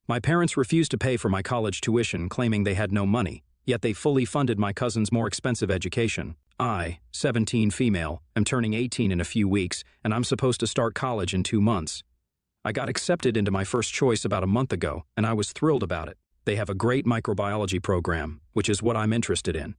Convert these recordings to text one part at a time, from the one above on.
My parents refused to pay for my college tuition, claiming they had no money, yet they fully funded my cousin's more expensive education. I, 17 female, am turning 18 in a few weeks, and I'm supposed to start college in 2 months. I got accepted into my first choice about a month ago, and I was thrilled about it. They have a great microbiology program, which is what I'm interested in.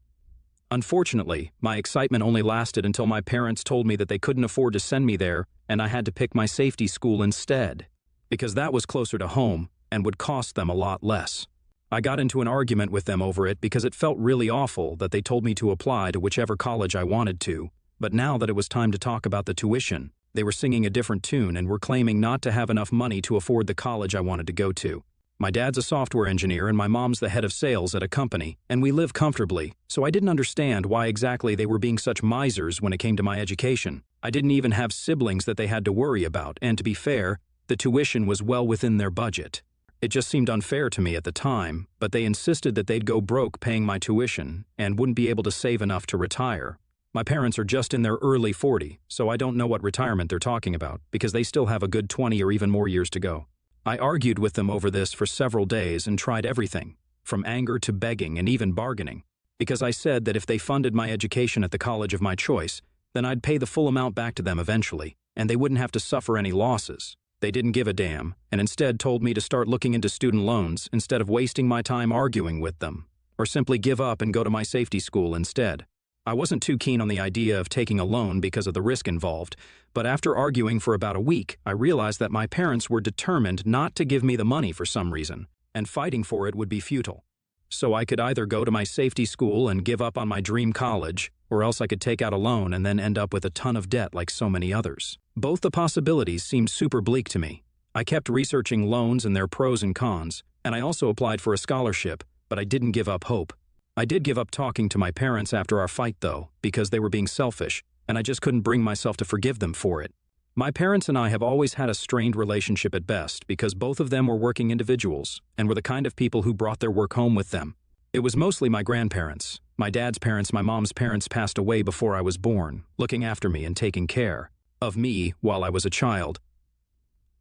Unfortunately, my excitement only lasted until my parents told me that they couldn't afford to send me there, and I had to pick my safety school instead, because that was closer to home and would cost them a lot less. I got into an argument with them over it because it felt really awful that they told me to apply to whichever college I wanted to, but now that it was time to talk about the tuition, they were singing a different tune and were claiming not to have enough money to afford the college I wanted to go to. My dad's a software engineer and my mom's the head of sales at a company, and we live comfortably, so I didn't understand why exactly they were being such misers when it came to my education. I didn't even have siblings that they had to worry about, and to be fair, the tuition was well within their budget. It just seemed unfair to me at the time, but they insisted that they'd go broke paying my tuition and wouldn't be able to save enough to retire. My parents are just in their early 40s, so I don't know what retirement they're talking about because they still have a good 20 or even more years to go. I argued with them over this for several days and tried everything, from anger to begging and even bargaining, because I said that if they funded my education at the college of my choice, then I'd pay the full amount back to them eventually, and they wouldn't have to suffer any losses. They didn't give a damn, and instead told me to start looking into student loans instead of wasting my time arguing with them, or simply give up and go to my safety school instead. I wasn't too keen on the idea of taking a loan because of the risk involved, but after arguing for about a week, I realized that my parents were determined not to give me the money for some reason, and fighting for it would be futile. So I could either go to my safety school and give up on my dream college, or else I could take out a loan and then end up with a ton of debt like so many others. Both the possibilities seemed super bleak to me. I kept researching loans and their pros and cons, and I also applied for a scholarship, but I didn't give up hope. I did give up talking to my parents after our fight, though, because they were being selfish, and I just couldn't bring myself to forgive them for it. My parents and I have always had a strained relationship at best because both of them were working individuals and were the kind of people who brought their work home with them. It was mostly my grandparents. My dad's parents, my mom's parents passed away before I was born, looking after me and taking care of me while I was a child.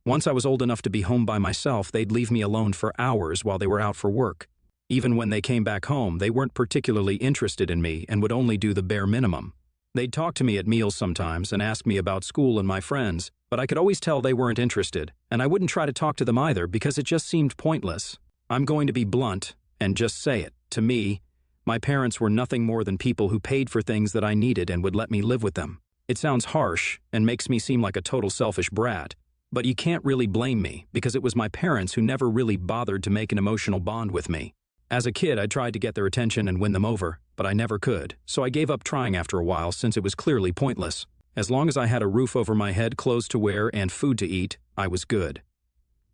Once I was old enough to be home by myself, they'd leave me alone for hours while they were out for work. Even when they came back home, they weren't particularly interested in me and would only do the bare minimum. They'd talk to me at meals sometimes and ask me about school and my friends, but I could always tell they weren't interested, and I wouldn't try to talk to them either because it just seemed pointless. I'm going to be blunt and just say it. To me, my parents were nothing more than people who paid for things that I needed and would let me live with them. It sounds harsh and makes me seem like a total selfish brat, but you can't really blame me because it was my parents who never really bothered to make an emotional bond with me. As a kid, I tried to get their attention and win them over, but I never could, so I gave up trying after a while since it was clearly pointless. As long as I had a roof over my head, clothes to wear, and food to eat, I was good.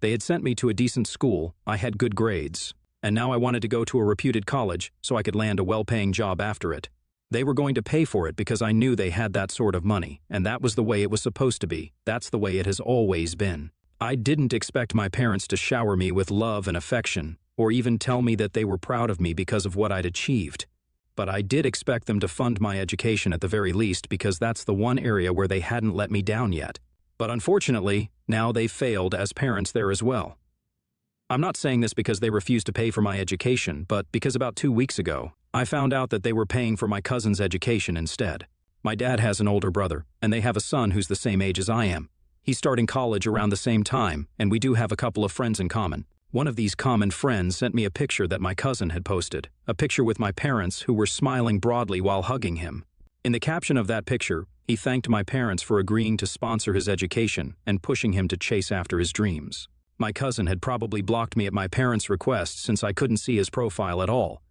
They had sent me to a decent school, I had good grades, and now I wanted to go to a reputed college so I could land a well-paying job after it. They were going to pay for it because I knew they had that sort of money, and that was the way it was supposed to be. That's the way it has always been. I didn't expect my parents to shower me with love and affection, or even tell me that they were proud of me because of what I'd achieved. But I did expect them to fund my education at the very least because that's the one area where they hadn't let me down yet. But unfortunately, now they've failed as parents there as well. I'm not saying this because they refused to pay for my education, but because about 2 weeks ago, I found out that they were paying for my cousin's education instead. My dad has an older brother, and they have a son who's the same age as I am. He's starting college around the same time, and we do have a couple of friends in common. One of these common friends sent me a picture that my cousin had posted, a picture with my parents who were smiling broadly while hugging him. In the caption of that picture, he thanked my parents for agreeing to sponsor his education and pushing him to chase after his dreams. My cousin had probably blocked me at my parents' request since I couldn't see his profile at all.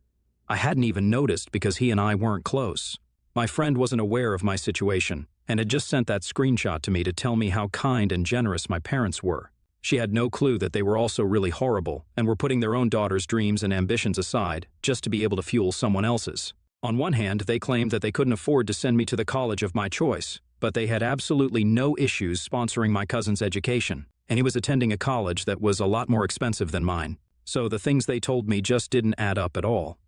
I hadn't even noticed because he and I weren't close. My friend wasn't aware of my situation and had just sent that screenshot to me to tell me how kind and generous my parents were. She had no clue that they were also really horrible and were putting their own daughter's dreams and ambitions aside just to be able to fuel someone else's. On one hand, they claimed that they couldn't afford to send me to the college of my choice, but they had absolutely no issues sponsoring my cousin's education, and he was attending a college that was a lot more expensive than mine. So the things they told me just didn't add up at all.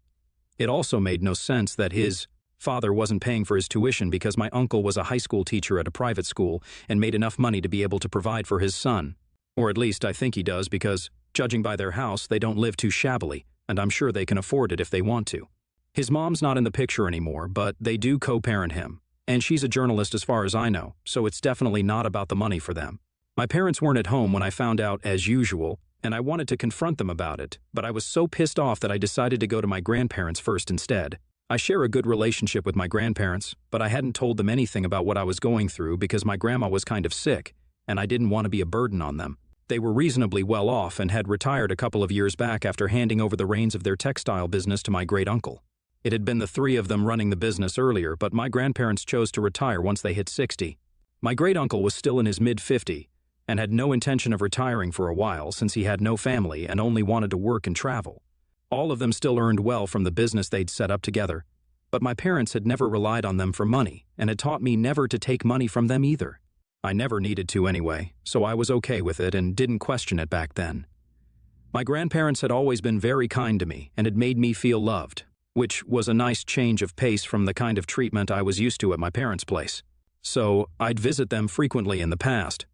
It also made no sense that his father wasn't paying for his tuition because my uncle was a high school teacher at a private school and made enough money to be able to provide for his son. Or at least I think he does because, Judging by their house, they don't live too shabbily, and I'm sure they can afford it if they want to. His mom's not in the picture anymore, but they do co-parent him. And she's a journalist as far as I know, so it's definitely not about the money for them. My parents weren't at home when I found out, as usual, and I wanted to confront them about it, but I was so pissed off that I decided to go to my grandparents first instead. I share a good relationship with my grandparents, but I hadn't told them anything about what I was going through because my grandma was kind of sick, and I didn't want to be a burden on them. They were reasonably well off and had retired a couple of years back after handing over the reins of their textile business to my great-uncle. It had been the three of them running the business earlier, but my grandparents chose to retire once they hit 60. My great-uncle was still in his mid-50 and had no intention of retiring for a while since he had no family and only wanted to work and travel. All of them still earned well from the business they'd set up together, but my parents had never relied on them for money and had taught me never to take money from them either. I never needed to anyway, so I was okay with it and didn't question it back then. My grandparents had always been very kind to me and had made me feel loved, which was a nice change of pace from the kind of treatment I was used to at my parents' place. So I'd visit them frequently in the past.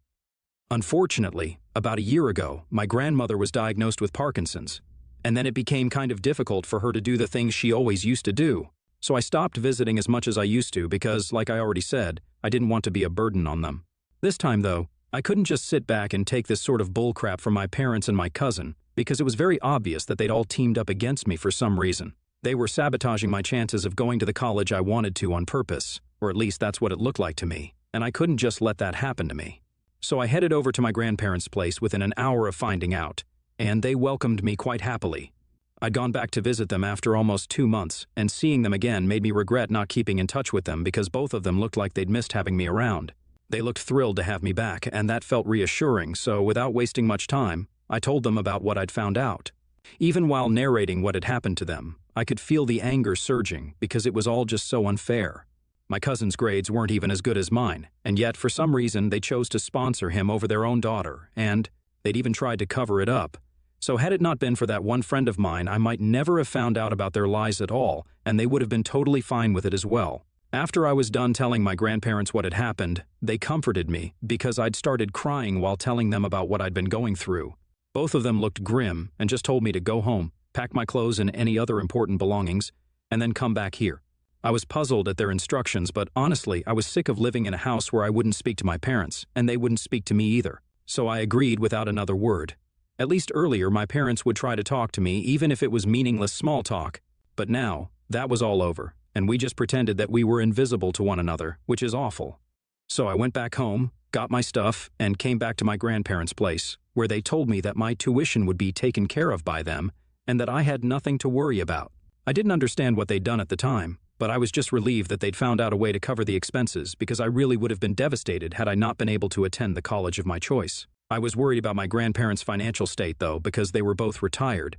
Unfortunately, about a year ago, my grandmother was diagnosed with Parkinson's, and then it became kind of difficult for her to do the things she always used to do. So I stopped visiting as much as I used to because, like I already said, I didn't want to be a burden on them. This time, though, I couldn't just sit back and take this sort of bullcrap from my parents and my cousin because it was very obvious that they'd all teamed up against me for some reason. They were sabotaging my chances of going to the college I wanted to on purpose, or at least that's what it looked like to me, and I couldn't just let that happen to me. So I headed over to my grandparents' place within an hour of finding out, and they welcomed me quite happily. I'd gone back to visit them after almost 2 months, and seeing them again made me regret not keeping in touch with them because both of them looked like they'd missed having me around. They looked thrilled to have me back, and that felt reassuring, so without wasting much time, I told them about what I'd found out. Even while narrating what had happened to them, I could feel the anger surging because it was all just so unfair. My cousin's grades weren't even as good as mine, and yet for some reason they chose to sponsor him over their own daughter, and they'd even tried to cover it up. So had it not been for that one friend of mine, I might never have found out about their lies at all, and they would have been totally fine with it as well. After I was done telling my grandparents what had happened, they comforted me because I'd started crying while telling them about what I'd been going through. Both of them looked grim and just told me to go home, pack my clothes and any other important belongings, and then come back here. I was puzzled at their instructions, but honestly, I was sick of living in a house where I wouldn't speak to my parents, and they wouldn't speak to me either. So I agreed without another word. At least earlier, my parents would try to talk to me, even if it was meaningless small talk. But now, that was all over, and we just pretended that we were invisible to one another, which is awful. So I went back home, got my stuff, and came back to my grandparents' place, where they told me that my tuition would be taken care of by them, and that I had nothing to worry about. I didn't understand what they'd done at the time, but I was just relieved that they'd found out a way to cover the expenses because I really would have been devastated had I not been able to attend the college of my choice. I was worried about my grandparents' financial state, though, because they were both retired,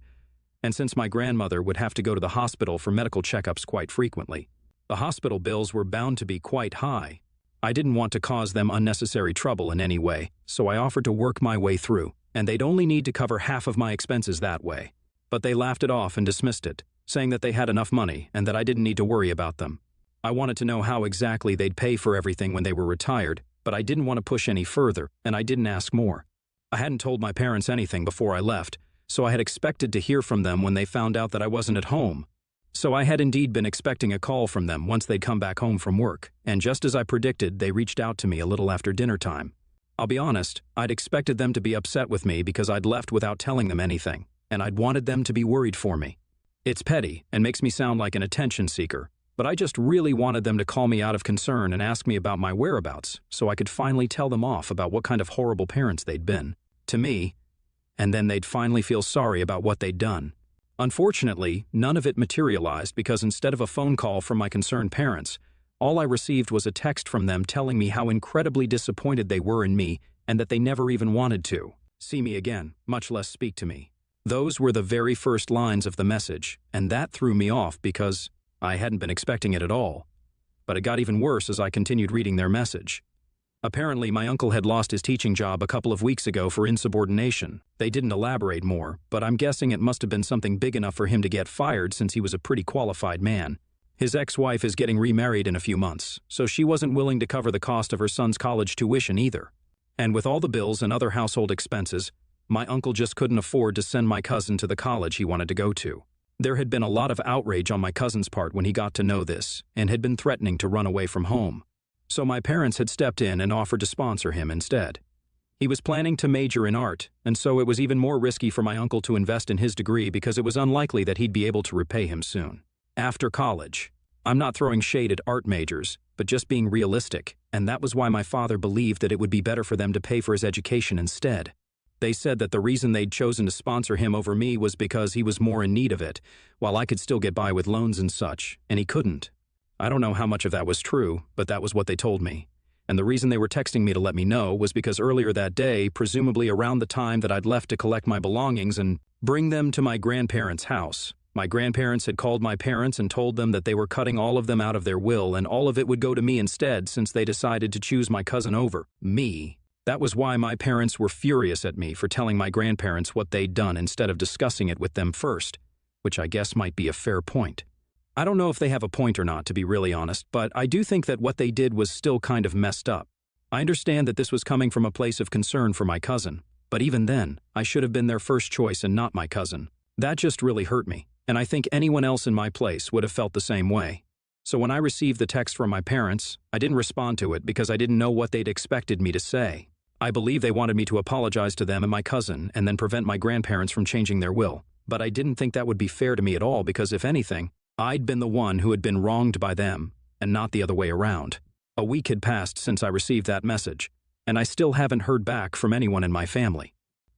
and since my grandmother would have to go to the hospital for medical checkups quite frequently. The hospital bills were bound to be quite high. I didn't want to cause them unnecessary trouble in any way, so I offered to work my way through, and they'd only need to cover half of my expenses that way. But they laughed it off and dismissed it, saying that they had enough money and that I didn't need to worry about them. I wanted to know how exactly they'd pay for everything when they were retired, but I didn't want to push any further, and I didn't ask more. I hadn't told my parents anything before I left, so I had expected to hear from them when they found out that I wasn't at home. So I had indeed been expecting a call from them once they'd come back home from work, and just as I predicted, they reached out to me a little after dinner time. I'll be honest, I'd expected them to be upset with me because I'd left without telling them anything, and I'd wanted them to be worried for me. It's petty and makes me sound like an attention seeker, but I just really wanted them to call me out of concern and ask me about my whereabouts so I could finally tell them off about what kind of horrible parents they'd been to me, and then they'd finally feel sorry about what they'd done. Unfortunately, none of it materialized because instead of a phone call from my concerned parents, all I received was a text from them telling me how incredibly disappointed they were in me and that they never even wanted to see me again, much less speak to me. Those were the very first lines of the message, and that threw me off because I hadn't been expecting it at all. But it got even worse as I continued reading their message. Apparently, my uncle had lost his teaching job a couple of weeks ago for insubordination. They didn't elaborate more, but I'm guessing it must have been something big enough for him to get fired since he was a pretty qualified man. His ex-wife is getting remarried in a few months, so she wasn't willing to cover the cost of her son's college tuition either. And with all the bills and other household expenses, My uncle just couldn't afford to send my cousin to the college he wanted to go to. There had been a lot of outrage on my cousin's part when he got to know this, and had been threatening to run away from home. So my parents had stepped in and offered to sponsor him instead. He was planning to major in art, and so it was even more risky for my uncle to invest in his degree because it was unlikely that he'd be able to repay him soon. After college, I'm not throwing shade at art majors, but just being realistic, and that was why my father believed that it would be better for them to pay for his education instead. They said that the reason they'd chosen to sponsor him over me was because he was more in need of it, while I could still get by with loans and such, and he couldn't. I don't know how much of that was true, but that was what they told me. And the reason they were texting me to let me know was because earlier that day, presumably around the time that I'd left to collect my belongings and bring them to my grandparents' house, my grandparents had called my parents and told them that they were cutting all of them out of their will and all of it would go to me instead since they decided to choose my cousin over me. That was why my parents were furious at me for telling my grandparents what they'd done instead of discussing it with them first, which I guess might be a fair point. I don't know if they have a point or not, to be really honest, but I do think that what they did was still kind of messed up. I understand that this was coming from a place of concern for my cousin, but even then, I should have been their first choice and not my cousin. That just really hurt me, and I think anyone else in my place would have felt the same way. So when I received the text from my parents, I didn't respond to it because I didn't know what they'd expected me to say. I believe they wanted me to apologize to them and my cousin and then prevent my grandparents from changing their will, but I didn't think that would be fair to me at all because if anything, I'd been the one who had been wronged by them and not the other way around. A week had passed since I received that message, and I still haven't heard back from anyone in my family.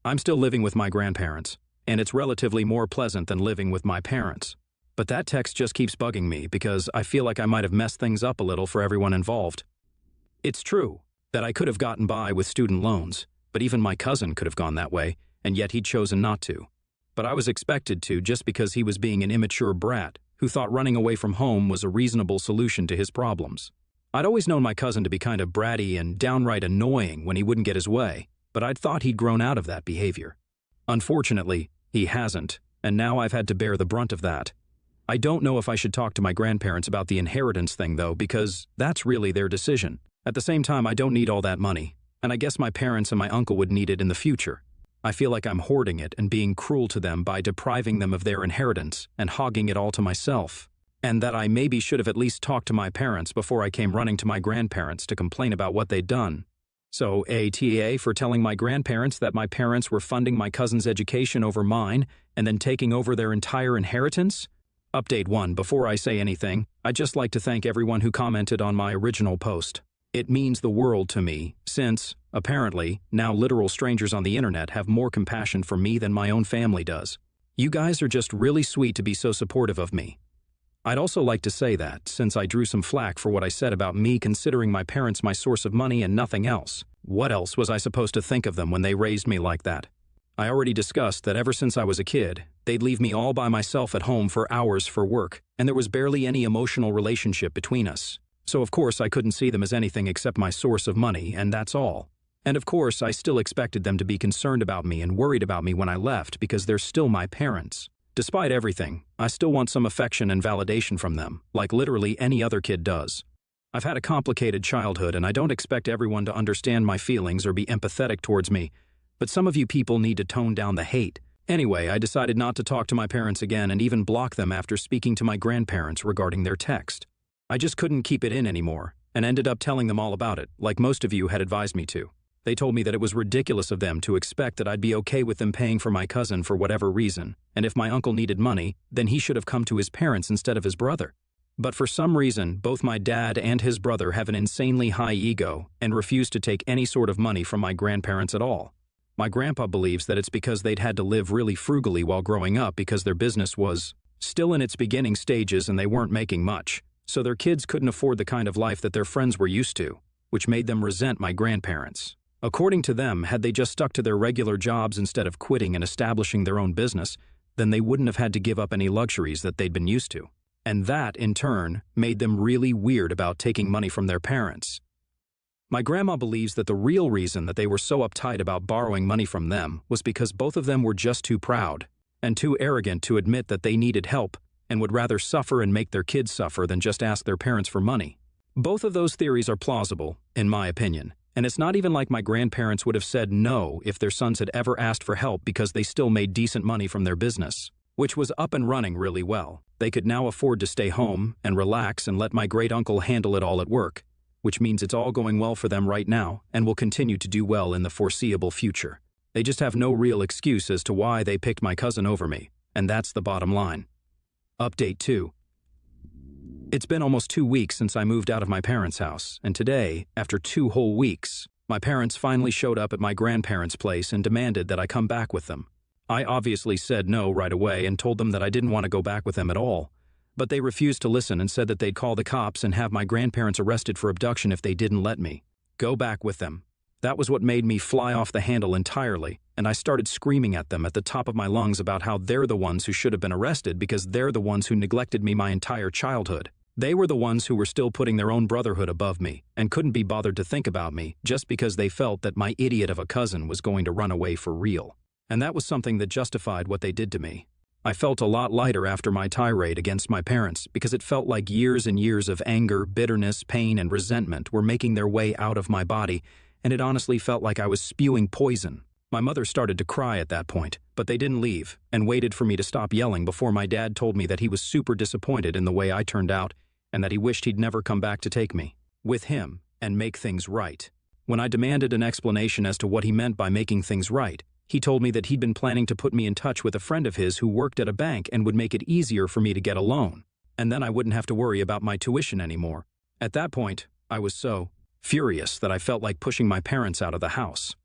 I'm still living with my grandparents, and it's relatively more pleasant than living with my parents. But that text just keeps bugging me because I feel like I might have messed things up a little for everyone involved. It's true that I could have gotten by with student loans, but even my cousin could have gone that way, and yet he'd chosen not to. But I was expected to just because he was being an immature brat who thought running away from home was a reasonable solution to his problems. I'd always known my cousin to be kind of bratty and downright annoying when he wouldn't get his way, but I'd thought he'd grown out of that behavior. Unfortunately, he hasn't, and now I've had to bear the brunt of that. I don't know if I should talk to my grandparents about the inheritance thing though, because that's really their decision. At the same time, I don't need all that money, and I guess my parents and my uncle would need it in the future. I feel like I'm hoarding it and being cruel to them by depriving them of their inheritance and hogging it all to myself, and that I maybe should have at least talked to my parents before I came running to my grandparents to complain about what they'd done. So ATA for telling my grandparents that my parents were funding my cousin's education over mine and then taking over their entire inheritance? Update 1. Before I say anything, I'd just like to thank everyone who commented on my original post. It means the world to me, since, apparently, now literal strangers on the internet have more compassion for me than my own family does. You guys are just really sweet to be so supportive of me. I'd also like to say that, since I drew some flack for what I said about me considering my parents my source of money and nothing else, what else was I supposed to think of them when they raised me like that? I already discussed that ever since I was a kid, they'd leave me all by myself at home for hours for work, and there was barely any emotional relationship between us. So of course I couldn't see them as anything except my source of money, and that's all. And of course I still expected them to be concerned about me and worried about me when I left because they're still my parents. Despite everything, I still want some affection and validation from them, like literally any other kid does. I've had a complicated childhood and I don't expect everyone to understand my feelings or be empathetic towards me, but some of you people need to tone down the hate. Anyway, I decided not to talk to my parents again and even block them after speaking to my grandparents regarding their text. I just couldn't keep it in anymore, and ended up telling them all about it, like most of you had advised me to. They told me that it was ridiculous of them to expect that I'd be okay with them paying for my cousin for whatever reason, and if my uncle needed money, then he should have come to his parents instead of his brother. But for some reason, both my dad and his brother have an insanely high ego and refuse to take any sort of money from my grandparents at all. My grandpa believes that it's because they'd had to live really frugally while growing up because their business was still in its beginning stages and they weren't making much. So their kids couldn't afford the kind of life that their friends were used to, which made them resent my grandparents. According to them, had they just stuck to their regular jobs instead of quitting and establishing their own business, then they wouldn't have had to give up any luxuries that they'd been used to. And that, in turn, made them really weird about taking money from their parents. My grandma believes that the real reason that they were so uptight about borrowing money from them was because both of them were just too proud and too arrogant to admit that they needed help and would rather suffer and make their kids suffer than just ask their parents for money. Both of those theories are plausible, in my opinion, And it's not even like my grandparents would have said no if their sons had ever asked for help because they still made decent money from their business, which was up and running really well. They could now afford to stay home and relax and let my great-uncle handle it all at work, which means it's all going well for them right now and will continue to do well in the foreseeable future. They just have no real excuse as to why they picked my cousin over me, and that's the bottom line. Update 2. It's been almost 2 weeks since I moved out of my parents' house, and today, after 2 whole weeks, my parents finally showed up at my grandparents' place and demanded that I come back with them. I obviously said no right away and told them that I didn't want to go back with them at all, but they refused to listen and said that they'd call the cops and have my grandparents arrested for abduction if they didn't let me go back with them. That was what made me fly off the handle entirely, and I started screaming at them at the top of my lungs about how they're the ones who should have been arrested because they're the ones who neglected me my entire childhood. They were the ones who were still putting their own brotherhood above me and couldn't be bothered to think about me just because they felt that my idiot of a cousin was going to run away for real. And that was something that justified what they did to me. I felt a lot lighter after my tirade against my parents because it felt like years and years of anger, bitterness, pain, and resentment were making their way out of my body, and it honestly felt like I was spewing poison. My mother started to cry at that point, but they didn't leave and waited for me to stop yelling before my dad told me that he was super disappointed in the way I turned out and that he wished he'd never come back to take me with him and make things right. When I demanded an explanation as to what he meant by making things right, he told me that he'd been planning to put me in touch with a friend of his who worked at a bank and would make it easier for me to get a loan, and then I wouldn't have to worry about my tuition anymore. At that point, I was so furious that I felt like pushing my parents out of the house.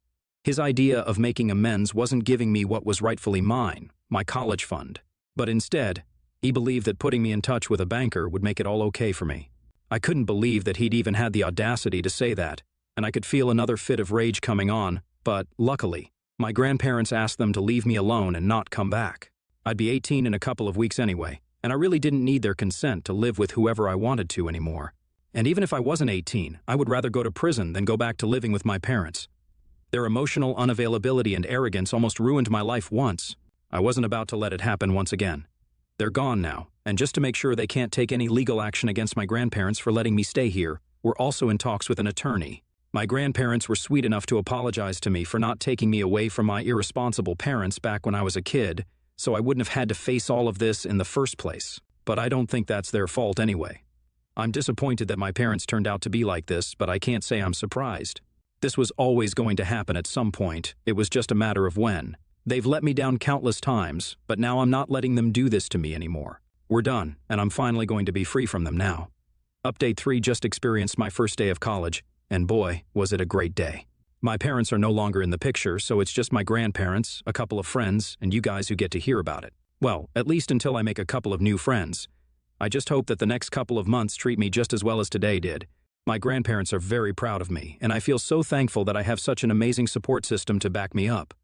His idea of making amends wasn't giving me what was rightfully mine, my college fund, but instead, he believed that putting me in touch with a banker would make it all okay for me. I couldn't believe that he'd even had the audacity to say that, and I could feel another fit of rage coming on, but luckily, my grandparents asked them to leave me alone and not come back. I'd be 18 in a couple of weeks anyway, and I really didn't need their consent to live with whoever I wanted to anymore. And even if I wasn't 18, I would rather go to prison than go back to living with my parents. Their emotional unavailability and arrogance almost ruined my life once. I wasn't about to let it happen once again. They're gone now, and just to make sure they can't take any legal action against my grandparents for letting me stay here, we're also in talks with an attorney. My grandparents were sweet enough to apologize to me for not taking me away from my irresponsible parents back when I was a kid, so I wouldn't have had to face all of this in the first place. But I don't think that's their fault anyway. I'm disappointed that my parents turned out to be like this, but I can't say I'm surprised. This was always going to happen at some point. It was just a matter of when. They've let me down countless times, but now I'm not letting them do this to me anymore. We're done, and I'm finally going to be free from them now. Update 3 just experienced my first day of college, and boy, was it a great day. My parents are no longer in the picture, so it's just my grandparents, a couple of friends, and you guys who get to hear about it. Well, at least until I make a couple of new friends. I just hope that the next couple of months treat me just as well as today did. My grandparents are very proud of me, and I feel so thankful that I have such an amazing support system to back me up.